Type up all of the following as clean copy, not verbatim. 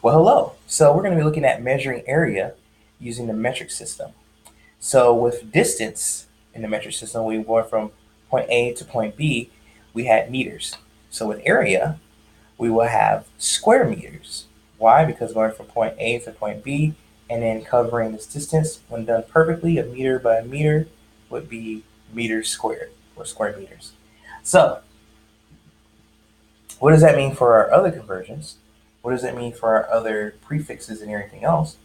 Well, hello. So we're going to be looking at measuring area using the metric system. So with distance in the metric system, we went from point A to point B, we had meters. So with area, we will have square meters. Why? Because going from point A to point B and then covering this distance, when done perfectly, a meter by a meter would be meters squared or square meters. So what does that mean for our other conversions? What does that mean for our other prefixes and everything else?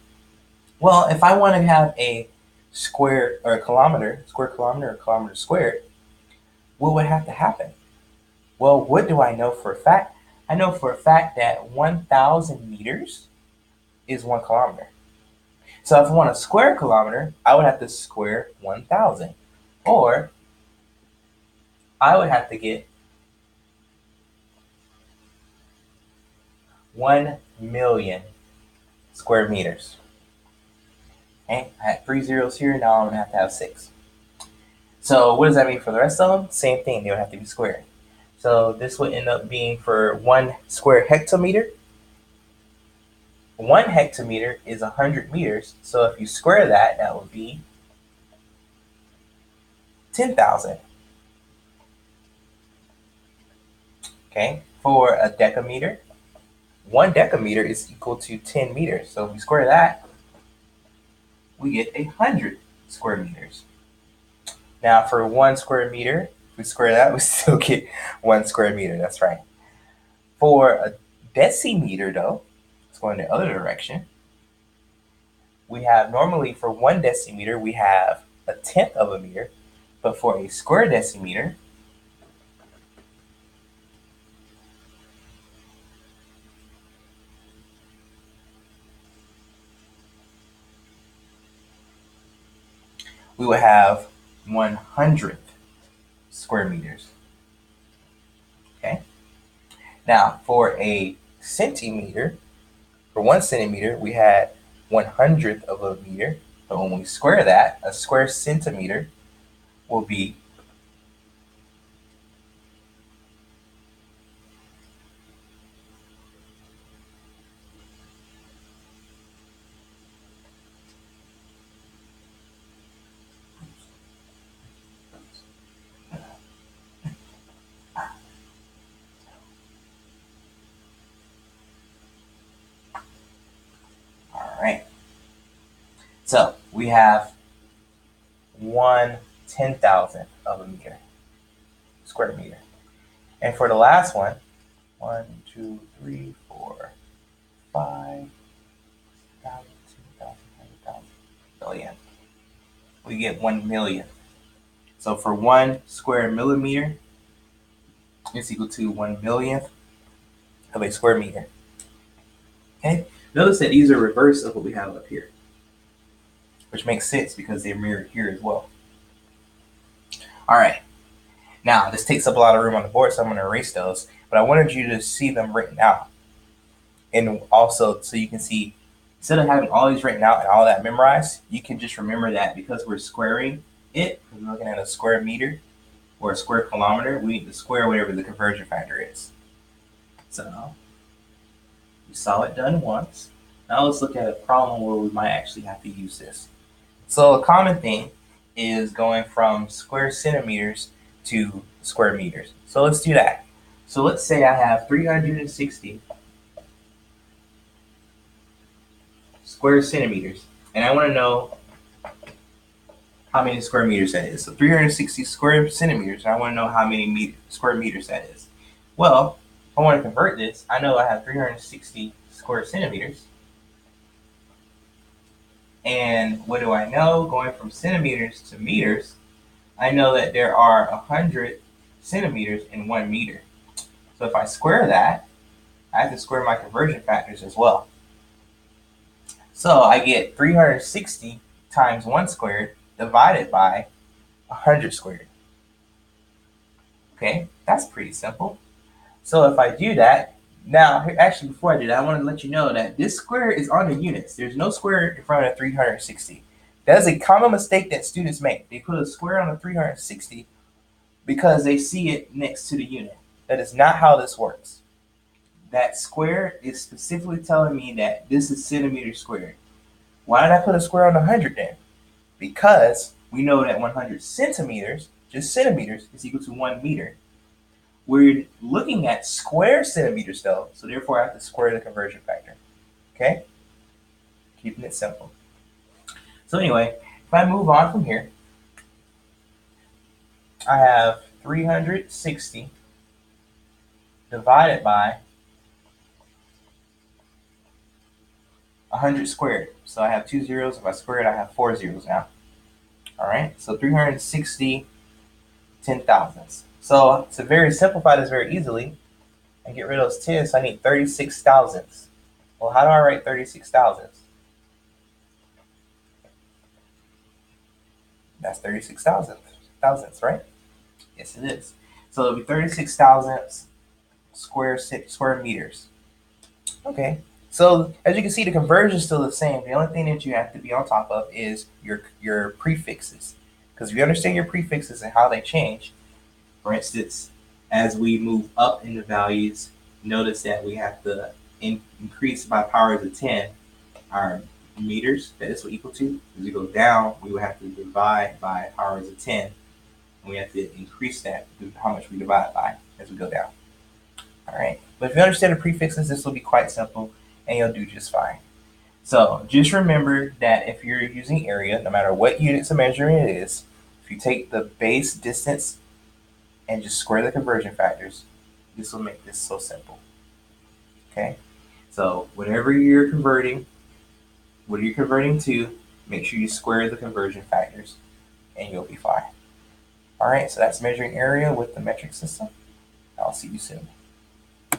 Well, if I want to have a square or a kilometer, square kilometer or kilometer squared, what would have to happen? Well, what do I know for a fact? I know for a fact that 1,000 meters is 1 kilometer. So if I want a square kilometer, I would have to square 1,000. Or I would have to get 1 million square meters. Okay, I had 3 zeros here, now I'm going to have 6. So what does that mean for the rest of them? Same thing, they would have to be squared. So this would end up being for 1 square hectometer. 1 hectometer is 100 meters. So if you square that, that would be 10,000. Okay, for a decameter, 1 decameter is equal to 10 meters. So if we square that, we get 100 square meters. Now for 1 square meter, if we square that, we still get 1 square meter. That's right. For a decimeter, though, it's going the other direction. We have normally for 1 decimeter, we have a tenth of a meter, but for a square decimeter, we would have 100th square meters. Okay. Now for a centimeter, for 1 centimeter, we had 100th of a meter. But when we square that, a square centimeter will be all right. So we have 1/10,000th of a meter, square meter. And for the last one, 1, 2, 3, 4, 5, 1,000, 2,000, 100,000, billion. We get 1 million. So for 1 square millimeter, it's equal to 1 millionth of a square meter. Okay. Notice that these are reverse of what we have up here, which makes sense because they're mirrored here as well. All right. Now, this takes up a lot of room on the board, so I'm going to erase those. But I wanted you to see them written out. And also, so you can see, instead of having all these written out and all that memorized, you can just remember that because we're squaring it, we're looking at a square meter or a square kilometer, we need to square whatever the conversion factor is. So, we saw it done once. Now let's look at a problem where we might actually have to use this. So a common thing is going from square centimeters to square meters. So let's do that. So let's say I have 360 square centimeters, and I want to know how many square meters that is. So 360 square centimeters, I want to know how many square meters that is. Well, if I want to convert this, I know I have 360 square centimeters. And what do I know? Going from centimeters to meters, I know that there are 100 centimeters in 1 meter. So if I square that, I have to square my conversion factors as well. So I get 360 times 1 squared divided by 100 squared. Okay, that's pretty simple. So if I do that, now, actually, before I do that, I want to let you know that this square is on the units. There's no square in front of 360. That is a common mistake that students make. They put a square on the 360 because they see it next to the unit. That is not how this works. that square is specifically telling me that this is centimeters squared. Why did I put a square on 100 then? Because we know that 100 centimeters, just centimeters, is equal to 1 meter. We're looking at square centimeters though, so therefore I have to square the conversion factor. Okay? Keeping it simple. So anyway, if I move on from here, I have 360 divided by 100 squared. So I have 2 zeros. If I square it, I have 4 zeros now. All right, so 360 10,000ths. So to simplify this very easily and get rid of those tens, I need 36 thousandths. Well, how do I write 36 thousandths? That's 36 thousandths, right? Yes, it is. So it'll be 36 thousandths square meters. Okay. So as you can see, the conversion is still the same. The only thing that you have to be on top of is your prefixes. Because if you understand your prefixes and how they change, for instance, as we move up in the values, notice that we have to increase by powers of 10 our meters that this will equal to. As we go down, we will have to divide by powers of 10. And we have to increase that to how much we divide by as we go down. All right. But if you understand the prefixes, this will be quite simple and you'll do just fine. So just remember that if you're using area, no matter what units of measuring it is, if you take the base distance and just square the conversion factors, this will make this so simple. Okay? So whatever you're converting, what are you converting to, make sure you square the conversion factors and you'll be fine. All right, so that's measuring area with the metric system. I'll see you soon.